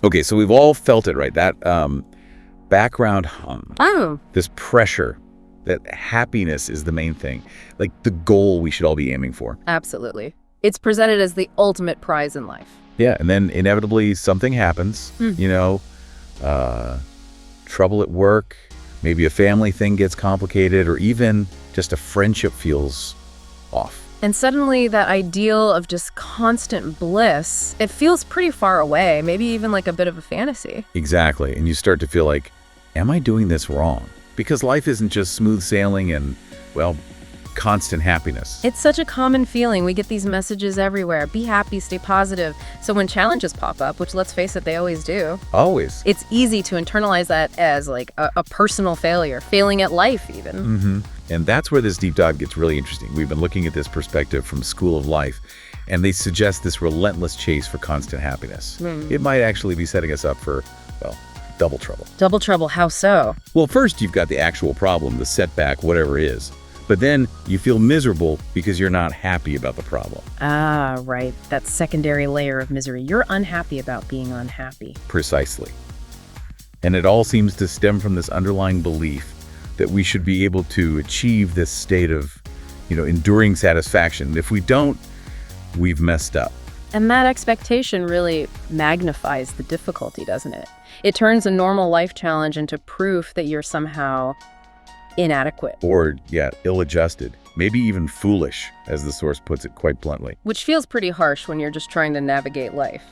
Okay, so we've all felt it, right? That background hum. Oh. This pressure that happiness is the main thing, like the goal we should all be aiming for. Absolutely. It's presented as the ultimate prize in life. Yeah, and then inevitably something happens, trouble at work, maybe a family thing gets complicated, or even just a friendship feels off. And suddenly that ideal of just constant bliss, it feels pretty far away, maybe even like a bit of a fantasy. Exactly, and you start to feel like, am I doing this wrong? Because life isn't just smooth sailing and, well, constant happiness. It's such a common feeling. We get these messages everywhere. Be happy, stay positive. So when challenges pop up, which let's face it, they always do. Always. It's easy to internalize that as like a personal failure, failing at life even. Mm-hmm. And that's where this deep dive gets really interesting. We've been looking at this perspective from School of Life, and they suggest this relentless chase for constant happiness. It might actually be setting us up for, well, double trouble. Double trouble, how so? Well, first you've got the actual problem, the setback, whatever it is. But then you feel miserable because you're not happy about the problem. Ah, right. That secondary layer of misery. You're unhappy about being unhappy. Precisely. And it all seems to stem from this underlying belief that we should be able to achieve this state of, enduring satisfaction. If we don't, we've messed up. And that expectation really magnifies the difficulty, doesn't it? It turns a normal life challenge into proof that you're somehow inadequate. Or, ill-adjusted. Maybe even foolish, as the source puts it quite bluntly. Which feels pretty harsh when you're just trying to navigate life.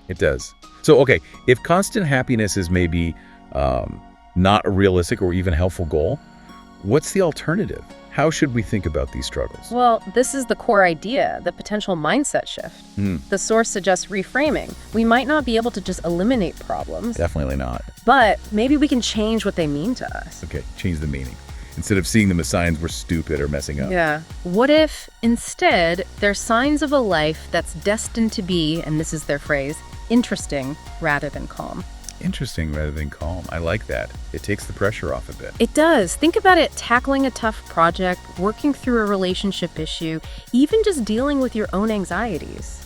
It does. So, okay, if constant happiness is maybe not a realistic or even helpful goal, what's the alternative? How should we think about these struggles? Well, this is the core idea, the potential mindset shift. The source suggests reframing. We might not be able to just eliminate problems. Definitely not. But maybe we can change what they mean to us. Okay, change the meaning. Instead of seeing them as signs we're stupid or messing up. Yeah. What if, instead, they're signs of a life that's destined to be, and this is their phrase, interesting rather than calm? Interesting rather than calm. I like that. It takes the pressure off a bit. It does. Think about it, tackling a tough project, working through a relationship issue, even just dealing with your own anxieties.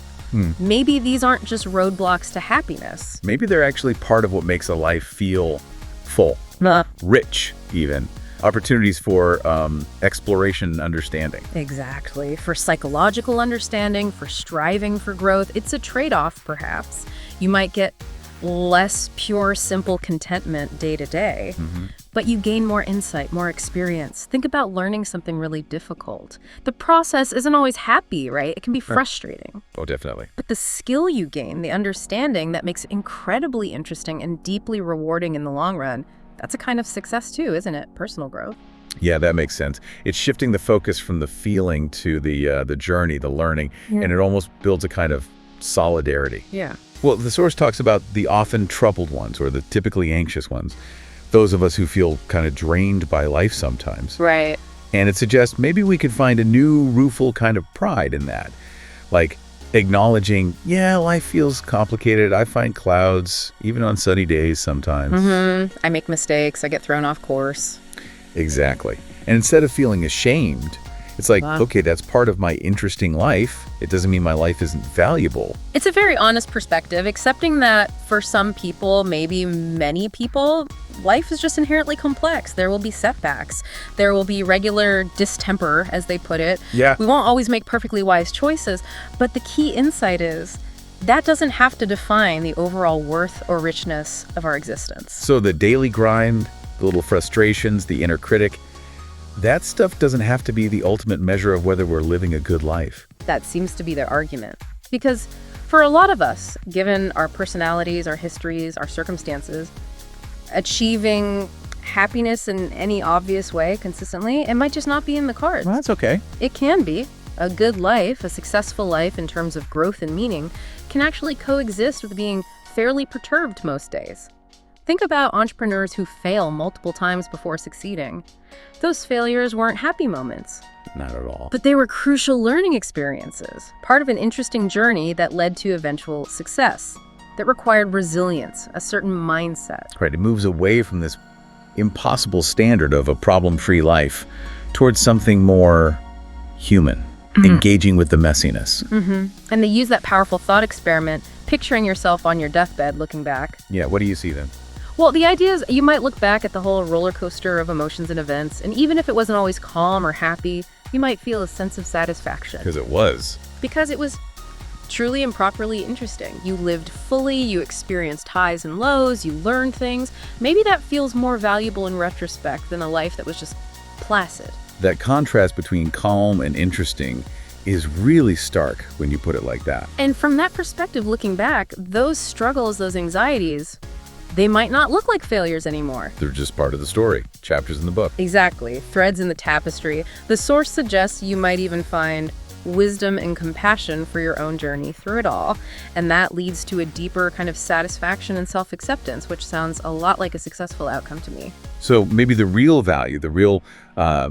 Maybe these aren't just roadblocks to happiness. Maybe they're actually part of what makes a life feel full, rich even. Opportunities for exploration and understanding. Exactly. For psychological understanding, for striving for growth. It's a trade-off, perhaps. You might get less pure, simple contentment day to day, but you gain more insight, more experience. Think about learning something really difficult. The process isn't always happy, right? It can be frustrating. Oh, definitely. But the skill you gain, the understanding that makes it incredibly interesting and deeply rewarding in the long run, that's a kind of success too, isn't it? Personal growth. Yeah, that makes sense. It's shifting the focus from the feeling to the journey, the learning, and it almost builds a kind of solidarity. Yeah. Well, the source talks about the often troubled ones, or the typically anxious ones, those of us who feel kind of drained by life sometimes. Right. And it suggests maybe we could find a new, rueful kind of pride in that. Like acknowledging, life feels complicated. I find clouds, even on sunny days sometimes. I make mistakes. I get thrown off course. Exactly. And instead of feeling ashamed, it's like, okay, that's part of my interesting life. It doesn't mean my life isn't valuable. It's a very honest perspective, accepting that for some people, maybe many people, life is just inherently complex. There will be setbacks. There will be regular distemper, as they put it. Yeah. We won't always make perfectly wise choices, but the key insight is that doesn't have to define the overall worth or richness of our existence. So the daily grind, the little frustrations, the inner critic, that stuff doesn't have to be the ultimate measure of whether we're living a good life. That seems to be their argument. Because for a lot of us, given our personalities, our histories, our circumstances, achieving happiness in any obvious way consistently, it might just not be in the cards. Well, that's okay. It can be. A good life, a successful life in terms of growth and meaning, can actually coexist with being fairly perturbed most days. Think about entrepreneurs who fail multiple times before succeeding. Those failures weren't happy moments. Not at all. But they were crucial learning experiences, part of an interesting journey that led to eventual success, that required resilience, a certain mindset. Right, it moves away from this impossible standard of a problem-free life towards something more human, engaging with the messiness. And they use that powerful thought experiment. picturing yourself on your deathbed looking back. Yeah, what do you see then? Well, the idea is you might look back at the whole roller coaster of emotions and events, and even if it wasn't always calm or happy, you might feel a sense of satisfaction. Because it was. Because it was truly and properly interesting. You lived fully, you experienced highs and lows, you learned things. Maybe that feels more valuable in retrospect than a life that was just placid. That contrast between calm and interesting is really stark when you put it like that. And from that perspective, looking back, those struggles, those anxieties, they might not look like failures anymore. They're just part of the story, chapters in the book. Exactly. Threads in the tapestry. The source suggests you might even find wisdom and compassion for your own journey through it all. And that leads to a deeper kind of satisfaction and self-acceptance, which sounds a lot like a successful outcome to me. So maybe the real value, the real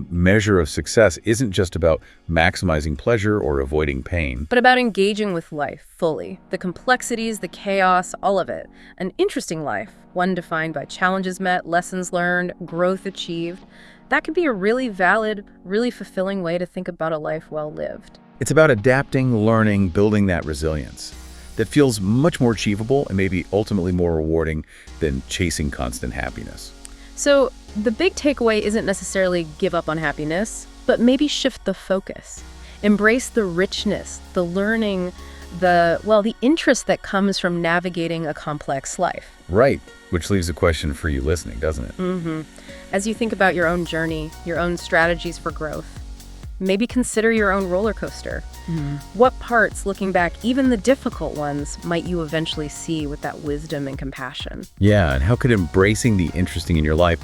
measure of success isn't just about maximizing pleasure or avoiding pain. But about engaging with life fully. The complexities, the chaos, all of it. An interesting life, one defined by challenges met, lessons learned, growth achieved. That could be a really valid, really fulfilling way to think about a life well lived. It's about adapting, learning, building that resilience that feels much more achievable and maybe ultimately more rewarding than chasing constant happiness. So the big takeaway isn't necessarily give up on happiness, but maybe shift the focus. Embrace the richness, the learning, the interest that comes from navigating a complex life. Right, which leaves a question for you listening, doesn't it? As you think about your own journey, your own strategies for growth, maybe consider your own roller coaster. What parts, looking back, even the difficult ones, might you eventually see with that wisdom and compassion? Yeah, and how could embracing the interesting in your life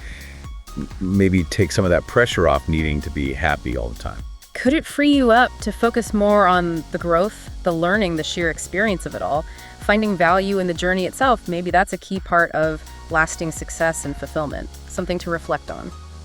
maybe take some of that pressure off needing to be happy all the time? Could it free you up to focus more on the growth, the learning, the sheer experience of it all? Finding value in the journey itself, maybe that's a key part of lasting success and fulfillment. Something to reflect on.